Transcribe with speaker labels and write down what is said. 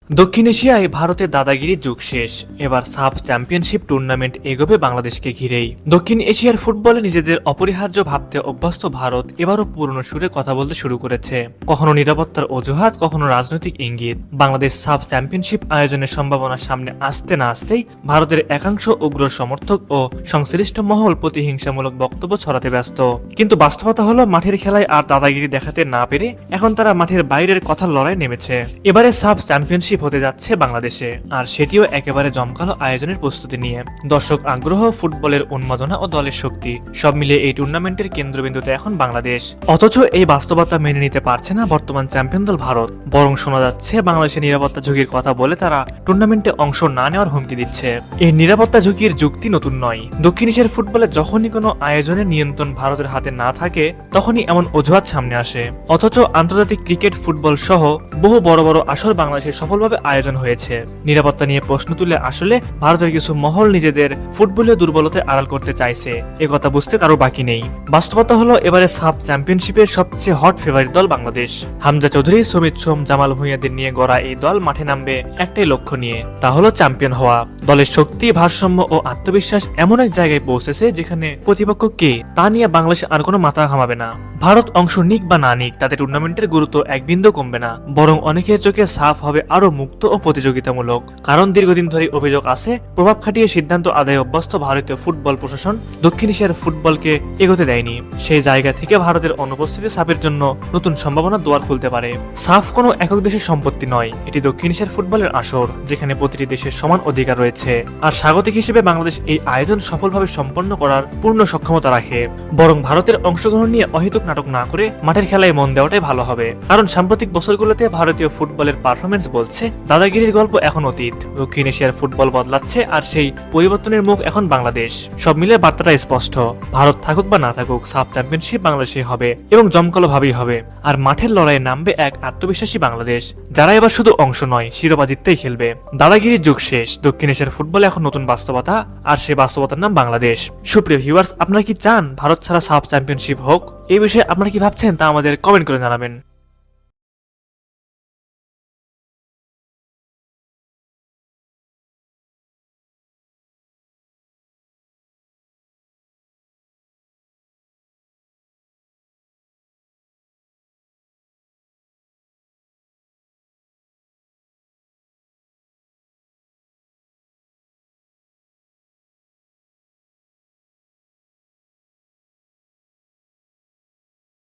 Speaker 1: দক্ষিণ এশিয়ায় ভারতের দাদাগিরির যুগ শেষ। এবার সাফ চ্যাম্পিয়নশিপ টুর্নামেন্ট এগোবে বাংলাদেশকে ঘিরেই। দক্ষিণ এশিয়ার ফুটবলে নিজেদের অপরিহার্য ভাবতে অভ্যস্ত ভারত এবারও পুরনো সুরে কথা বলতে শুরু করেছে। কখনো নিরাপত্তার অজুহাত, কখনো রাজনৈতিক ইঙ্গিত। বাংলাদেশ সাফ চ্যাম্পিয়নশিপ আয়োজনের সম্ভাবনা সামনে আসতে না আসতেই ভারতের একাংশ উগ্র সমর্থক ও সংশ্লিষ্ট মহল প্রতিহিংসামূলক বক্তব্য ছড়াতে ব্যস্ত। কিন্তু বাস্তবতা হলো, মাঠের খেলায় আর দাদাগিরি দেখাতে না পেরে এখন তারা মাঠের বাইরের কথার লড়াই নেমেছে। এবারে সাফ চ্যাম্পিয়নশিপ হতে যাচ্ছে বাংলাদেশে, আর সেটিও একেবারে জমকালো আয়োজনের প্রস্তুতি নিয়ে। দর্শক আগ্রহ, ফুটবলের উন্মাদনা ও দলের শক্তি সব মিলিয়ে এই টুর্নামেন্টের কেন্দ্রবিন্দুতে এখন বাংলাদেশ। অথচ এই বাস্তবতা মেনে নিতে পারছে না বর্তমান চ্যাম্পিয়ন দল ভারত। বরং শোনা যাচ্ছে বাংলাদেশের নিরাপত্তা ঝুঁকির কথা বলে তারা টুর্নামেন্টে অংশ না নেওয়ার হুমকি দিচ্ছে। এই নিরাপত্তা ঝুঁকির যুক্তি নতুন নয়। দক্ষিণ এশিয়ার ফুটবলে যখনই কোনো আয়োজনের নিয়ন্ত্রণ ভারতের হাতে না থাকে, তখনই এমন অজুহাত সামনে আসে। অথচ আন্তর্জাতিক ক্রিকেট, ফুটবল সহ বহু বড় বড় আসর বাংলাদেশের সফলভাবে আয়োজন হয়েছে। নিরাপত্তা নিয়ে প্রশ্ন তুলে আসলে ভারতের কিছু মহল নিজেদের ফুটবলীয় দুর্বলতায় আড়াল করতে চাইছে, একথা বুঝতে কারো বাকি নেই। বাস্তবতা হলো, এবারে সাফ চ্যাম্পিয়নশিপের সবচেয়ে হট ফেভারিট দল বাংলাদেশ। হামজা চৌধুরী, সমিত সোম, জামাল ভুঁইয়াদের নিয়ে গড়া এই দল মাঠে নামবে একটাই লক্ষ্য নিয়ে, তা হলো চ্যাম্পিয়ন হওয়া। দলের শক্তি, ভারসাম্য ও আত্মবিশ্বাস এমন এক জায়গায় পৌঁছেছে যেখানে প্রতিপক্ষ কে তা নিয়ে বাংলাদেশ আর কোনো মাথা ঘামাবে না। ভারত অংশ নিক বা না নিক, তাতে টুর্নামেন্টের গুরুত্ব এক বিন্দু কমবে না, বরং অনেকের চোখে সাফ হবে আরো মুক্ত ও প্রতিযোগিতামূলক। কারণ দীর্ঘদিন ধরে অভিযোগ আছে, প্রভাব খাটিয়ে সিদ্ধান্ত আদায়ে অভ্যস্ত ভারতীয় ফুটবল প্রশাসন দক্ষিণ এশিয়ার ফুটবলকে এগোতে দেয়নি। সেই জায়গা থেকে ভারতের অনুপস্থিতি সাফের জন্য নতুন সম্ভাবনা দুয়ার খুলতে পারে। সাফ কোনো একক দেশের সম্পত্তি নয়, এটি দক্ষিণ এশিয়ার ফুটবলের আসর, যেখানে প্রতিটি দেশের সমান অধিকার রয়েছে। আর স্বাগতিক হিসেবে বাংলাদেশ এই আয়োজন সফলভাবে সম্পন্ন করার পূর্ণ সক্ষমতা রাখে। বরং ভারতের অংশগ্রহণ নিয়ে অহেতুক নাটক না করে মাঠের খেলায় মন দেওয়াটাই ভালো হবে। কারণ সাম্প্রতিক বছরগুলোতে ভারতীয় ফুটবলের পারফরমেন্স বলছে দাদাগিরির গল্প এখন অতীত। দক্ষিণ এশিয়ার ফুটবল বদলাচ্ছে, আর সেই পরিবর্তনের মুখ এখন বাংলাদেশ। সব মিলে বার্তাটা স্পষ্ট, ভারত থাকুক বা না থাকুক, সাফ চ্যাম্পিয়নশিপ বাংলাদেশে হবে এবং জমকালো ভাবেই হবে। আর মাঠের লড়াইয়ে নামবে এক আত্মবিশ্বাসী বাংলাদেশ, যারা এবার শুধু অংশ নয়, শিরোপা জিততেই খেলবে। দাদাগিরির যুগ শেষ, দক্ষিণ এশিয়ার ফুটবলে এখন নতুন বাস্তবতা, আর সেই বাস্তবতার নাম বাংলাদেশ। সুপ্রিয় ভিউয়ার্স, আপনারা কি চান ভারত ছাড়া সাফ চ্যাম্পিয়নশিপ হোক? এই বিষয়ে আপনারা কি ভাবছেন তা আমাদের কমেন্ট করে জানাবেন।